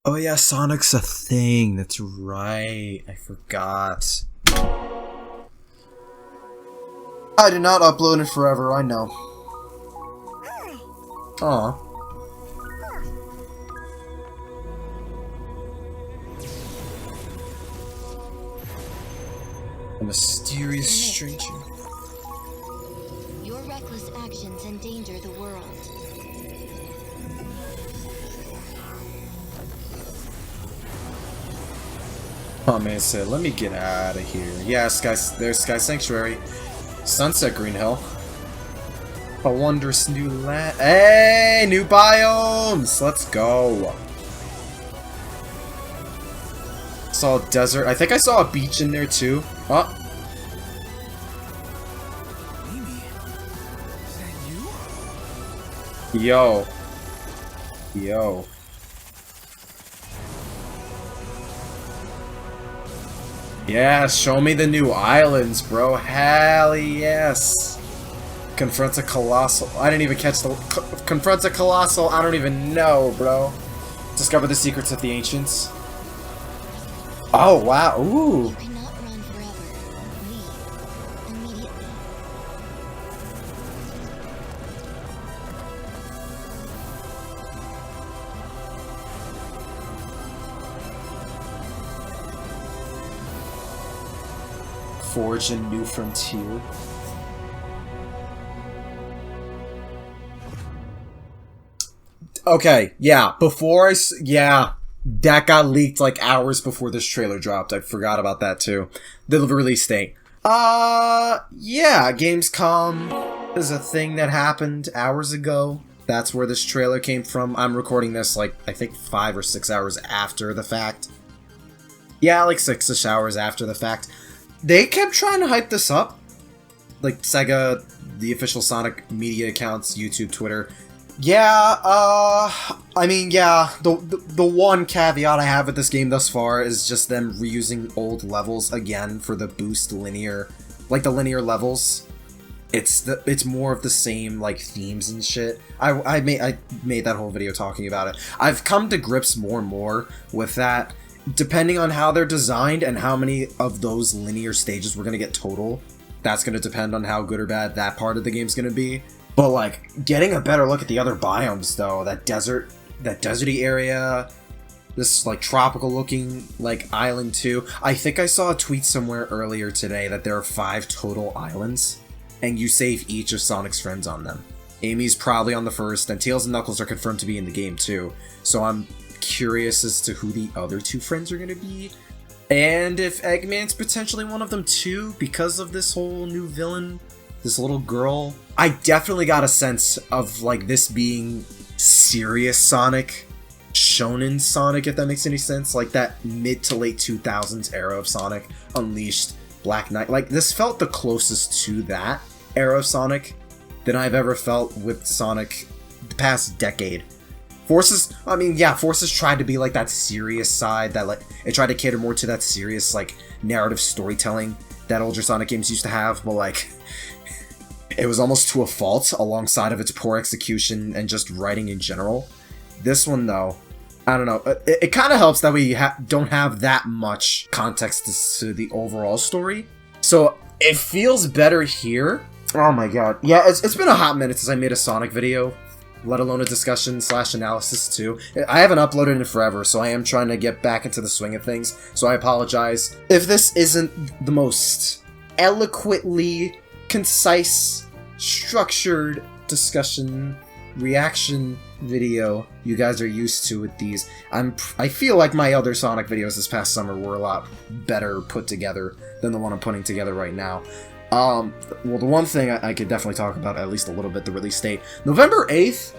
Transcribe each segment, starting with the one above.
Oh yeah, Sonic's a thing. That's right. I forgot. I did not upload in forever, I know. Aw. A mysterious stranger. Your reckless actions endanger the world. Oh man, so let me get out of here. Yeah, there's Sky Sanctuary. Sunset Green Hill. A wondrous new land. Hey, new biomes! Let's go. Saw a desert. I think I saw a beach in there too. Oh. Amy, is that you? Yo. Yo. Yeah, show me the new islands, bro. Hell yes. Confronts a colossal. I didn't even catch the. Confronts a colossal. I don't even know, bro. Discover the secrets of the ancients. Oh, wow. Ooh. You cannot run forever. Leave immediately. Forge a new frontier. Okay, yeah, yeah, that got leaked like hours before this trailer dropped. I forgot about that too. The release date. Yeah, Gamescom is a thing that happened hours ago. That's where this trailer came from. I'm recording this like, I think 5 or 6 hours after the fact. Yeah, like 6-ish hours after the fact. They kept trying to hype this up. Like SEGA, the official Sonic media accounts, YouTube, Twitter. Yeah, I mean, yeah, the one caveat I have with this game thus far is just them reusing old levels again for the boost linear, like the linear levels. It's more of the same, like, themes and shit. I made that whole video talking about it. I've come to grips more and more with that. Depending on how they're designed and how many of those linear stages we're gonna get total, that's gonna depend on how good or bad that part of the game's gonna be. But, like, getting a better look at the other biomes, though, that deserty area, this, like, tropical-looking, like, island, too. I think I saw a tweet somewhere earlier today that there are 5 total islands, and you save each of Sonic's friends on them. Amy's probably on the first, and Tails and Knuckles are confirmed to be in the game, too. So I'm curious as to who the other 2 friends are gonna be. And if Eggman's potentially one of them, too, because of this whole new villain, this little girl. I definitely got a sense of, like, this being serious Sonic, shonen Sonic, if that makes any sense. Like, that mid to late 2000s era of Sonic, Unleashed, Black Knight. Like, this felt the closest to that era of Sonic than I've ever felt with Sonic the past decade. Forces tried to be, like, that serious side, that, like, it tried to cater more to that serious, like, narrative storytelling that older Sonic games used to have, but, like, it was almost to a fault alongside of its poor execution and just writing in general. This one, though, I don't know. It kind of helps that we don't have that much context to the overall story. So it feels better here. Oh my god. Yeah, it's been a hot minute since I made a Sonic video, let alone a discussion/analysis too. I haven't uploaded in forever, so I am trying to get back into the swing of things. So I apologize if this isn't the most eloquently concise, structured discussion reaction video you guys are used to with these. I feel like my other Sonic videos this past summer were a lot better put together than the one I'm putting together right now. Well, the one thing I could definitely talk about at least a little bit, the release date. November 8th,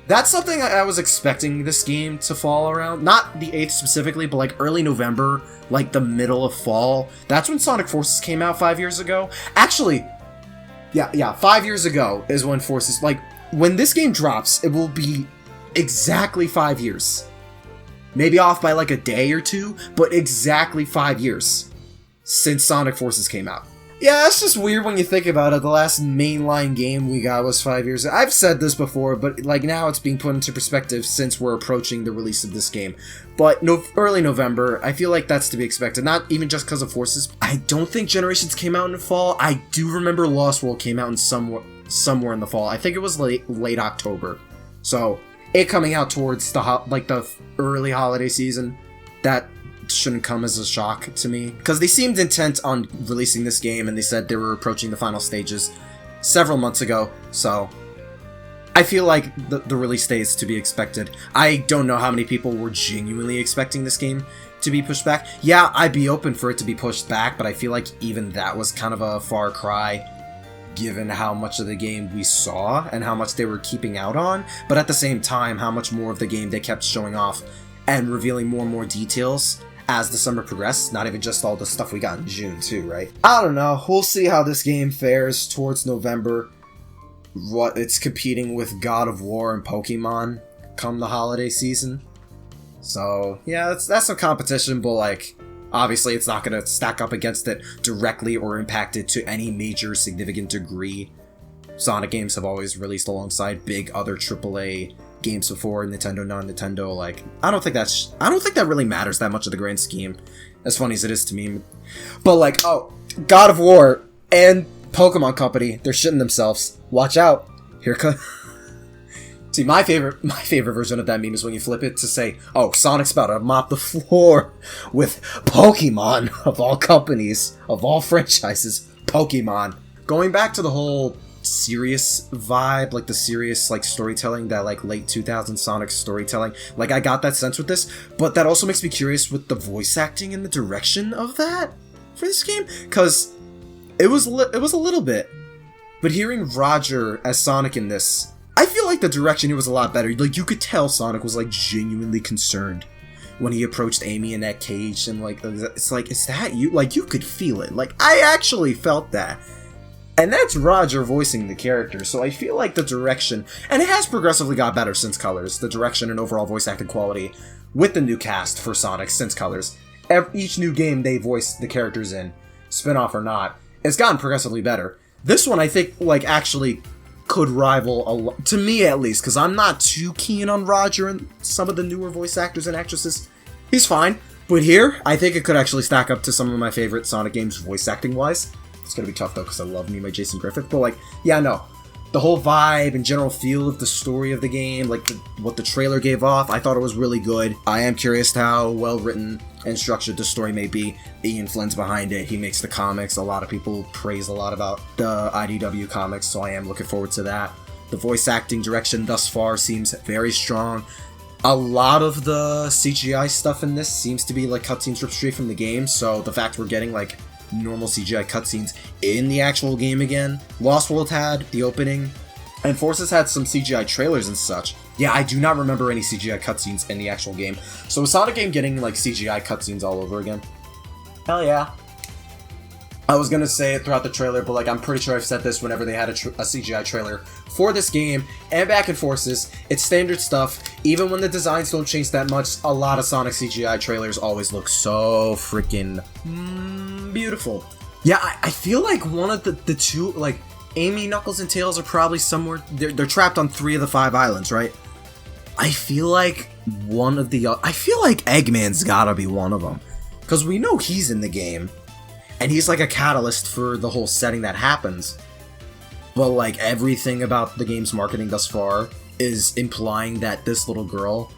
that's something I was expecting this game to fall around. Not the 8th specifically, but like early November, like the middle of fall. That's when Sonic Forces came out 5 years ago. Actually, yeah, 5 years ago is when Forces, like, when this game drops, it will be exactly 5 years. Maybe off by like a day or two, but exactly 5 years since Sonic Forces came out. Yeah, it's just weird when you think about it. The last mainline game we got was 5 years ago. I've said this before, but like now it's being put into perspective since we're approaching the release of this game. But early November, I feel like that's to be expected. Not even just because of Forces. I don't think Generations came out in the fall. I do remember Lost World came out in somewhere in the fall. I think it was late October. So it coming out towards the early holiday season, that shouldn't come as a shock to me, because they seemed intent on releasing this game, and they said they were approaching the final stages several months ago, so I feel like the release date is to be expected. I don't know how many people were genuinely expecting this game to be pushed back. Yeah, I'd be open for it to be pushed back, but I feel like even that was kind of a far cry given how much of the game we saw and how much they were keeping out on, but at the same time how much more of the game they kept showing off and revealing more and more details as the summer progressed, not even just all the stuff we got in June too, right? I don't know, we'll see how this game fares towards November. What it's competing with God of War and Pokemon come the holiday season. So yeah, that's some competition, but like obviously it's not gonna stack up against it directly or impact it to any major significant degree. Sonic games have always released alongside big other AAA games before, Nintendo, non-Nintendo. Like, I don't think that really matters that much of the grand scheme, as funny as it is to me. But like, oh, God of War and Pokemon Company, they're shitting themselves. Watch out. Here comes. See, my favorite version of that meme is when you flip it to say, oh, Sonic's about to mop the floor with Pokemon, of all companies, of all franchises, Pokemon. Going back to the whole serious vibe, like the serious like storytelling, that like late 2000s Sonic storytelling, like I got that sense with this, but that also makes me curious with the voice acting and the direction of that for this game, because it was a little bit, but hearing Roger as Sonic in this, I feel like the direction here was a lot better. Like, you could tell Sonic was like genuinely concerned when he approached Amy in that cage, and like it's like, is that you? Like, you could feel it. Like, I actually felt that. And that's Roger voicing the character, so I feel like the direction, and it has progressively got better since Colors, the direction and overall voice acting quality with the new cast for Sonic since Colors. Each new game they voice the characters in, spin-off or not, it's gotten progressively better. This one I think like actually could rival, to me at least, because I'm not too keen on Roger and some of the newer voice actors and actresses. He's fine, but here, I think it could actually stack up to some of my favorite Sonic games voice acting-wise. It's gonna be tough though, because I love me my Jason Griffith, but like, yeah, no. The whole vibe and general feel of the story of the game, like what the trailer gave off, I thought it was really good. I am curious how well written and structured the story may be. Ian Flynn's behind it, he makes the comics, a lot of people praise a lot about the IDW comics, so I am looking forward to that. The voice acting direction thus far seems very strong. A lot of the CGI stuff in this seems to be like cutscenes ripped straight from the game, so the fact we're getting like normal CGI cutscenes in the actual game again. Lost World had the opening, and Forces had some CGI trailers and such. Yeah, I do not remember any CGI cutscenes in the actual game. So is Sonic game getting like CGI cutscenes all over again? Hell yeah. I was gonna say it throughout the trailer, but like I'm pretty sure I've said this whenever they had a CGI trailer for this game and back in Forces. It's standard stuff. Even when the designs don't change that much, a lot of Sonic CGI trailers always look so freaking beautiful. Yeah, I feel like one of the two, like Amy, Knuckles, and Tails are probably somewhere. They're trapped on 3 of the 5 islands, right? I feel like one of the. I feel like Eggman's gotta be one of them, because we know he's in the game. And he's like a catalyst for the whole setting that happens. But like everything about the game's marketing thus far is implying that this little girl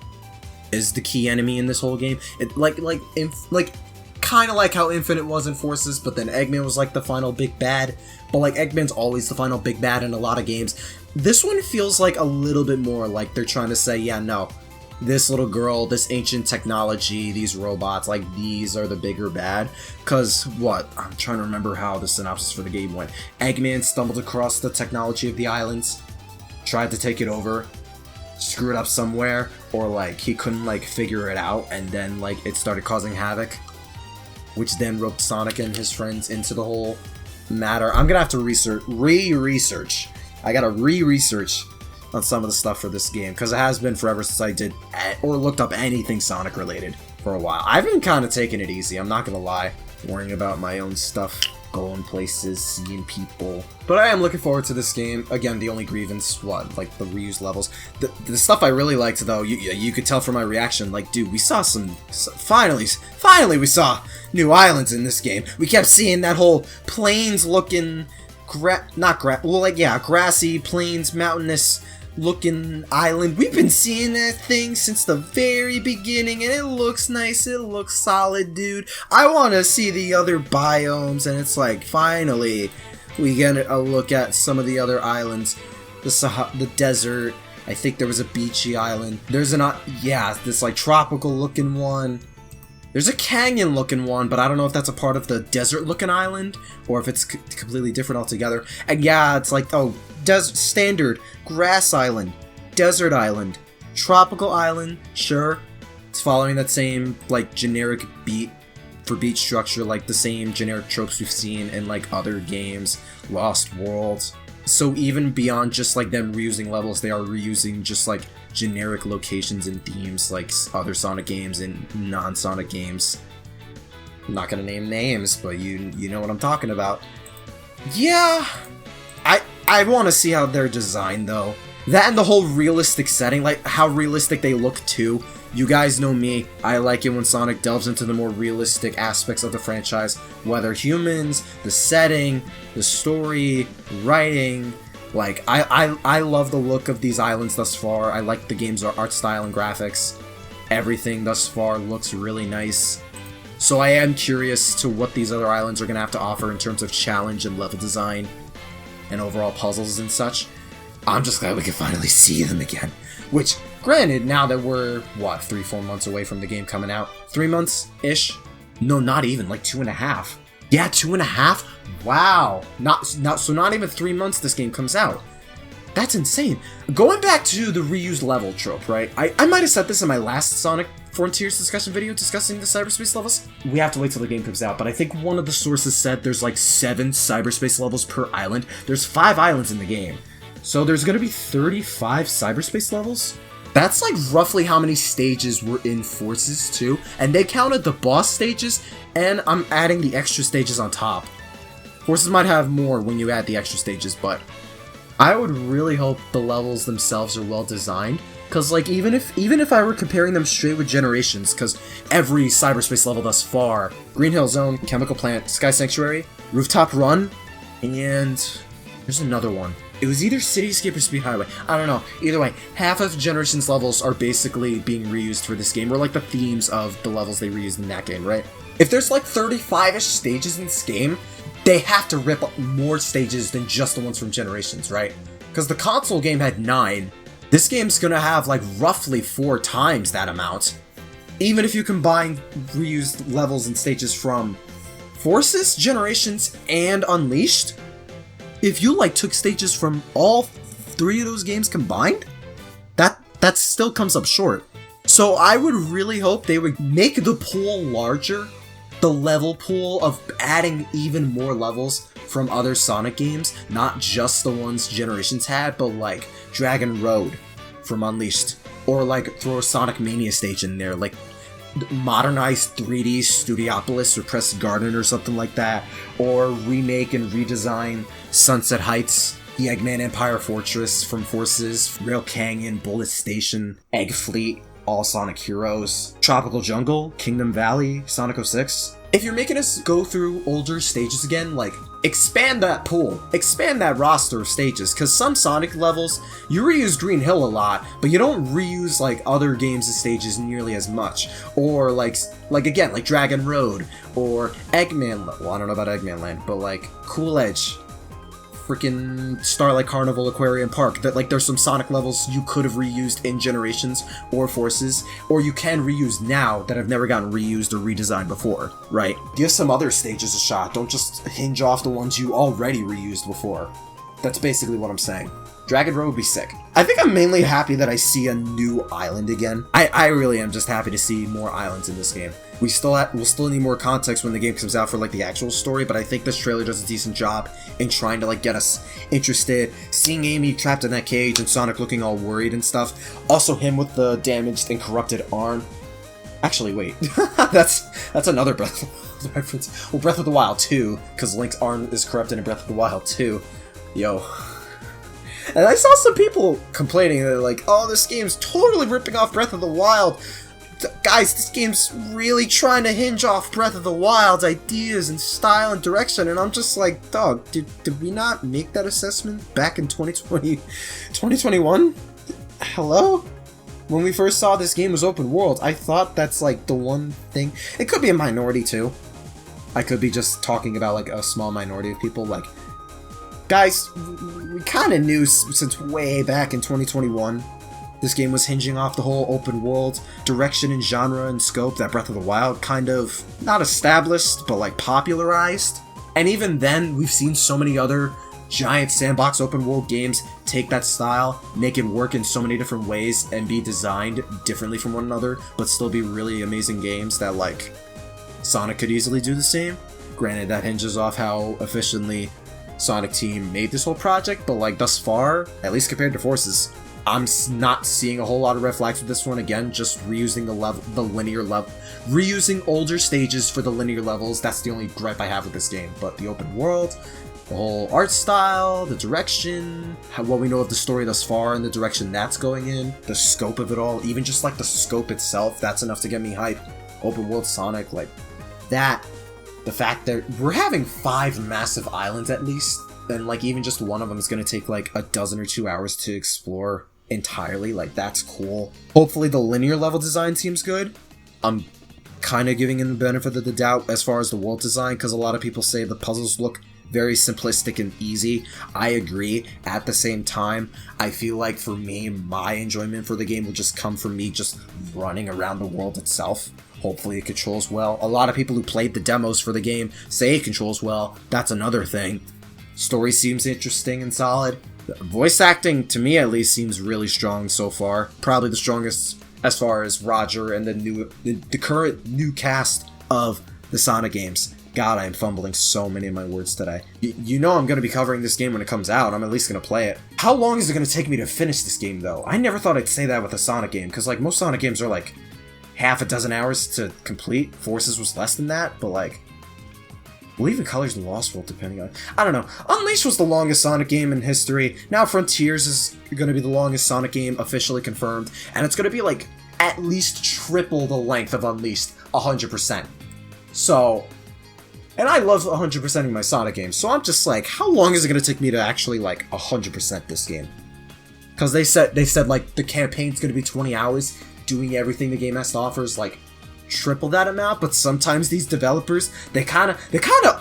is the key enemy in this whole game. It kind of like how Infinite was in Forces, but then Eggman was like the final big bad. But like Eggman's always the final big bad in a lot of games. This one feels like a little bit more like they're trying to say, yeah, no, this little girl, this ancient technology, these robots, like these are the bigger bad. Cause what? I'm trying to remember how the synopsis for the game went. Eggman stumbled across the technology of the islands, tried to take it over, screwed up somewhere, or like he couldn't like figure it out, and then like it started causing havoc, which then roped Sonic and his friends into the whole matter. I'm gonna have to re-research. I gotta re-research on some of the stuff for this game, because it has been forever since I did or looked up anything Sonic related for a while. I've been kind of taking it easy, I'm not gonna lie, worrying about my own stuff. going places, seeing people. But I am looking forward to this game. Again, the only grievance, like the reused levels. The stuff I really liked, though, you could tell from my reaction, like, dude, we saw finally we saw new islands in this game. We kept seeing that whole plains-looking, grassy, plains, mountainous looking island. We've been seeing that thing since the very beginning, and it looks nice, it looks solid, dude. I want to see the other biomes, and it's like, finally, we get a look at some of the other islands. The desert, I think there was a beachy island. There's this like tropical looking one. There's a canyon looking one, but I don't know if that's a part of the desert looking island, or if it's completely different altogether. And yeah, it's like, oh, standard, grass island, desert island, tropical island, sure. It's following that same, like, generic beat structure, like the same generic tropes we've seen in, like, other games, Lost Worlds. So even beyond just, like, them reusing levels, they are reusing just, like, generic locations and themes, like other Sonic games and non-Sonic games. I'm not gonna name names, but you know what I'm talking about. Yeah, I want to see how they're designed, though. That and the whole realistic setting, like how realistic they look, too. You guys know me, I like it when Sonic delves into the more realistic aspects of the franchise, whether humans, the setting, the story, writing. Like, I love the look of these islands thus far. I like the game's art style and graphics. Everything thus far looks really nice. So I am curious to what these other islands are going to have to offer in terms of challenge and level design and overall puzzles and such. I'm just glad we can finally see them again. Which, granted, now that we're, 3-4 months away from the game coming out? 3 months-ish? No, not even, like 2.5. Yeah, 2.5? Wow. So not even 3 months this game comes out. That's insane. Going back to the reused level trope, right? I might have said this in my last Sonic Frontiers discussion video discussing the cyberspace levels. We have to wait till the game comes out, but I think one of the sources said there's like 7 cyberspace levels per island. There's 5 islands in the game. So there's gonna be 35 cyberspace levels? That's like roughly how many stages were in Forces too, and they counted the boss stages, and I'm adding the extra stages on top. Forces might have more when you add the extra stages, but I would really hope the levels themselves are well designed, because like even if I were comparing them straight with Generations, because every cyberspace level thus far, Green Hill Zone, Chemical Plant, Sky Sanctuary, Rooftop Run, and there's another one. It was either Cityscape or Speed Highway. I don't know. Either way, half of Generations levels are basically being reused for this game, or like the themes of the levels they reused in that game, right? If there's like 35-ish stages in this game, they have to rip up more stages than just the ones from Generations, right? Because the console game had 9. This game's gonna have like roughly 4 times that amount. Even if you combine reused levels and stages from Forces, Generations, and Unleashed, if you like took stages from all 3 of those games combined, that still comes up short. So I would really hope they would make the pool larger, the level pool of adding even more levels from other Sonic games, not just the ones Generations had, but like Dragon Road from Unleashed, or like throw a Sonic Mania stage in there, like modernized 3D Studiopolis or Press Garden or something like that, or remake and redesign Sunset Heights, the Eggman Empire Fortress from Forces, Rail Canyon, Bullet Station, Egg Fleet, all Sonic Heroes, Tropical Jungle, Kingdom Valley, Sonic 06. If you're making us go through older stages again, like, expand that pool, expand that roster of stages, because some Sonic levels, you reuse Green Hill a lot, but you don't reuse, like, other games' stages nearly as much. Or, like again, like Dragon Road, or Eggman, well, I don't know about Eggman Land, but, like, Cool Edge, freaking Starlight Carnival Aquarium Park, that like there's some Sonic levels you could have reused in Generations or Forces, or you can reuse now that have never gotten reused or redesigned before, right? Give some other stages a shot, don't just hinge off the ones you already reused before. That's basically what I'm saying. Dragon Road would be sick. I think I'm mainly happy that I see a new island again. I really am just happy to see more islands in this game. We'll still need more context when the game comes out for like the actual story, but I think this trailer does a decent job in trying to like get us interested. Seeing Amy trapped in that cage and Sonic looking all worried and stuff. Also him with the damaged and corrupted arm. Actually, wait. that's another Breath of the Wild reference. Well, Breath of the Wild 2, because Link's arm is corrupted in Breath of the Wild 2. Yo. And I saw some people complaining that like, oh, this game's totally ripping off Breath of the Wild. Guys, this game's really trying to hinge off Breath of the Wild's ideas and style and direction, and I'm just like, dog, did we not make that assessment back in 2021? Hello? When we first saw this game was open world, I thought that's like the one thing. It could be a minority too. I could be just talking about like a small minority of people. Like, guys, we kind of knew since way back in 2021 this game was hinging off the whole open world direction and genre and scope that Breath of the Wild kind of, not established, but like popularized. And even then, we've seen so many other giant sandbox open world games take that style, make it work in so many different ways, and be designed differently from one another, but still be really amazing games that like Sonic could easily do the same. Granted, that hinges off how efficiently Sonic Team made this whole project, but like thus far, at least compared to Forces, I'm not seeing a whole lot of red flags with this one. Again, just reusing the linear level, reusing older stages for the linear levels. That's the only gripe I have with this game. But the open world, the whole art style, the direction, what we know of the story thus far and the direction that's going in, the scope of it all, even just like the scope itself, that's enough to get me hyped. Open world Sonic, like that, the fact that we're having 5 massive islands at least, and like even just one of them is going to take like a dozen or 2 hours to explore entirely, like that's cool. Hopefully the linear level design seems good. I'm kind of giving him the benefit of the doubt as far as the world design, because a lot of people say the puzzles look very simplistic and easy. I agree. At the same time, I feel like for me, my enjoyment for the game will just come from me just running around the world itself. Hopefully it controls well. A lot of people who played the demos for the game say it controls well. That's another thing. Story seems interesting and solid. Voice acting, to me at least, seems really strong so far. Probably the strongest as far as Roger and the current new cast of the Sonic games. God, I am fumbling so many of my words today. You know I'm going to be covering this game when it comes out. I'm at least going to play it. How long is it going to take me to finish this game, though? I never thought I'd say that with a Sonic game, because like most Sonic games are like half a dozen hours to complete. Forces was less than that, but like, well, even Colors and Lost World, depending on... I don't know. Unleashed was the longest Sonic game in history. Now Frontiers is going to be the longest Sonic game officially confirmed. And it's going to be, like, at least triple the length of Unleashed 100%. So... And I love 100%ing my Sonic games. So I'm just like, how long is it going to take me to actually, like, 100% this game? Because they said, like, the campaign's going to be 20 hours. Doing everything the game has to offer is, like, triple that amount, but sometimes these developers, they kind of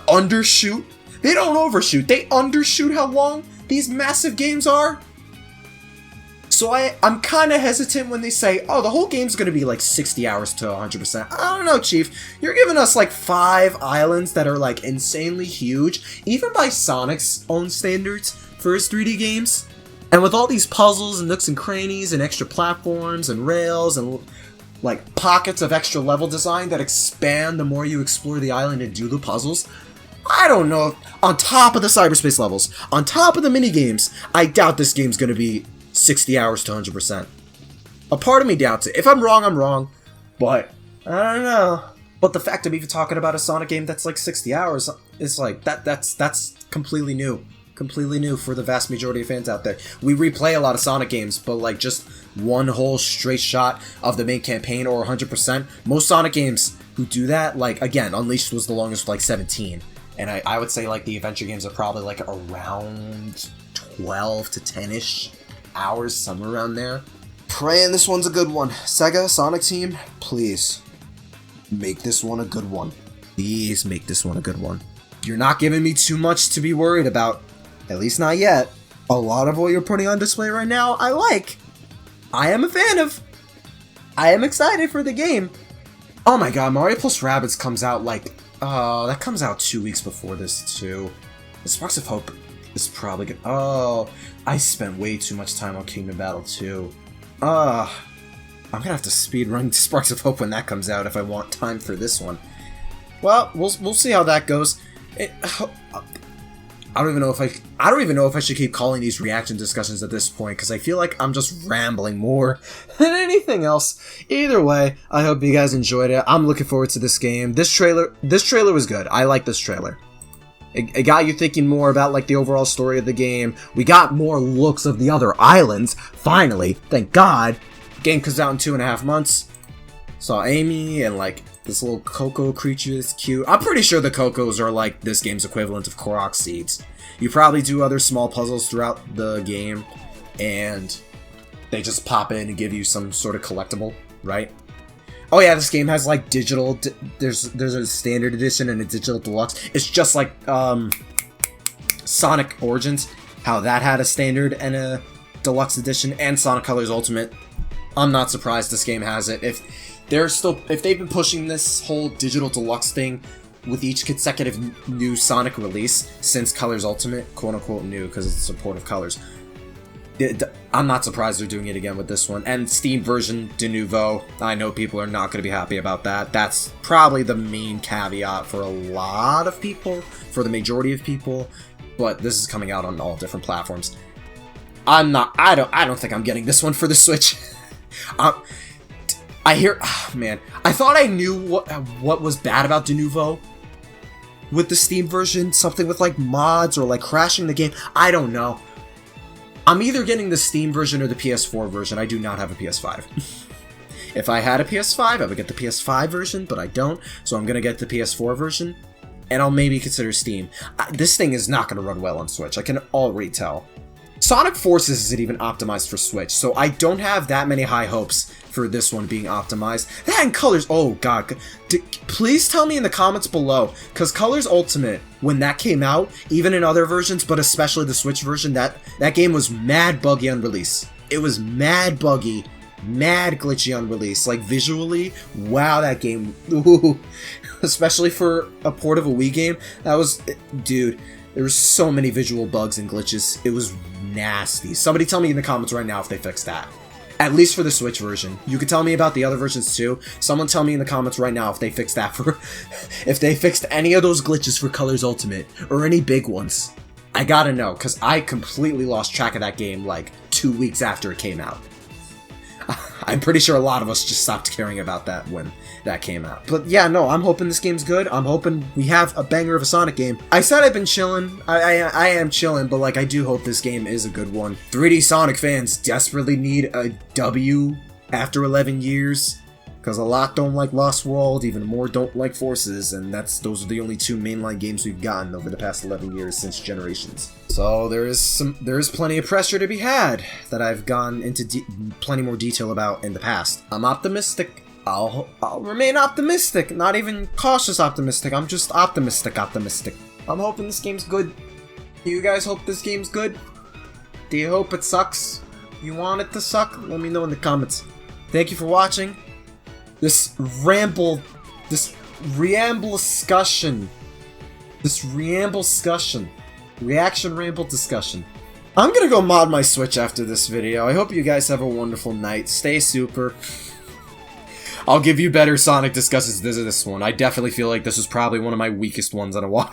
undershoot. They don't overshoot. They undershoot how long these massive games are. So I'm kind of hesitant when they say, oh, the whole game's going to be like 60 hours to 100%. I don't know, Chief. You're giving us like 5 islands that are like insanely huge, even by Sonic's own standards for his 3D games. And with all these puzzles and nooks and crannies and extra platforms and rails and like pockets of extra level design that expand the more you explore the island and do the puzzles. I don't know. On top of the cyberspace levels, on top of the minigames, I doubt this game's going to be 60 hours to 100%. A part of me doubts it. If I'm wrong, I'm wrong. But, I don't know. But the fact I'm even talking about a Sonic game that's like 60 hours is like, that's completely new. Completely new for the vast majority of fans out there. We replay a lot of Sonic games, but like just one whole straight shot of the main campaign or 100%. Most Sonic games who do that, like again, Unleashed was the longest, like 17. And I would say like the adventure games are probably like around 12 to 10-ish hours, somewhere around there. Praying this one's a good one. SEGA, Sonic Team, please make this one a good one. Please make this one a good one. You're not giving me too much to be worried about. At least not yet. A lot of what you're putting on display right now, I like. I am a fan of. I am excited for the game. Oh my god, Mario plus Rabbids comes out like... that comes out 2 weeks before this too. The Sparks of Hope is probably good. Oh, I spent way too much time on Kingdom Battle 2. I'm gonna have to speedrun Sparks of Hope when that comes out if I want time for this one. Well, we'll see how that goes. I don't even know if I should keep calling these reaction discussions at this point, because I feel like I'm just rambling more than anything else. Either way, I hope you guys enjoyed it. I'm looking forward to this game. This trailer was good. I like this trailer. It got you thinking more about like the overall story of the game. We got more looks of the other islands. Finally, thank God. Game comes out in 2.5 months. Saw Amy and like this little cocoa creature is cute. I'm pretty sure the cocos are like this game's equivalent of Korok seeds. You probably do other small puzzles throughout the game, and they just pop in and give you some sort of collectible, right? Oh yeah, this game has like digital. There's a standard edition and a digital deluxe. It's just like Sonic Origins, how that had a standard and a deluxe edition, and Sonic Colors Ultimate. I'm not surprised this game has it. If they've been pushing this whole digital deluxe thing with each consecutive new Sonic release since Colors Ultimate, quote unquote new because it's supportive colors, I'm not surprised they're doing it again with this one. And Steam version de nouveau, I know people are not going to be happy about that. That's probably the main caveat for a lot of people, for the majority of people, but this is coming out on all different platforms. I don't think I'm getting this one for the Switch. I thought I knew what was bad about de nouveau with the Steam version, something with like mods or like crashing the game. I don't know. I'm either getting the Steam version or the PS4 version. I do not have a PS5. If I had a PS5, I would get the PS5 version, but I don't, so I'm gonna get the PS4 version, and I'll maybe consider Steam. This thing is not gonna run well on Switch, I can already tell. Sonic Forces isn't even optimized for Switch, so I don't have that many high hopes for this one being optimized. That and Colors, oh god, please tell me in the comments below, because Colors Ultimate, when that came out, even in other versions, but especially the Switch version, that game was mad buggy on release. It was mad buggy, mad glitchy on release. Like, visually, wow, that game, ooh, especially for a port of a Wii game, that was, dude, there were so many visual bugs and glitches. It was nasty. Somebody tell me in the comments right now if they fixed that. At least for the Switch version. You could tell me about the other versions too. Someone tell me in the comments right now if they fixed that for... if they fixed any of those glitches for Colors Ultimate. Or any big ones. I gotta know, because I completely lost track of that game like 2 weeks after it came out. I'm pretty sure a lot of us just stopped caring about that when that came out. But yeah, no, I'm hoping this game's good. I'm hoping we have a banger of a Sonic game. I said I've been chilling. I am chilling, but like I do hope this game is a good one. 3D Sonic fans desperately need a W after 11 years. Because a lot don't like Lost World, even more don't like Forces, and those are the only two mainline games we've gotten over the past 11 years since Generations. So there is plenty of pressure to be had that I've gone into plenty more detail about in the past. I'm optimistic. I'll remain optimistic, not even cautious optimistic. I'm just optimistic. I'm hoping this game's good. You guys hope this game's good? Do you hope it sucks? You want it to suck? Let me know in the comments. Thank you for watching. This reamble discussion. Reaction ramble discussion. I'm gonna go mod my Switch after this video. I hope you guys have a wonderful night. Stay super. I'll give you better Sonic discussions than this one. I definitely feel like this was probably one of my weakest ones in a while.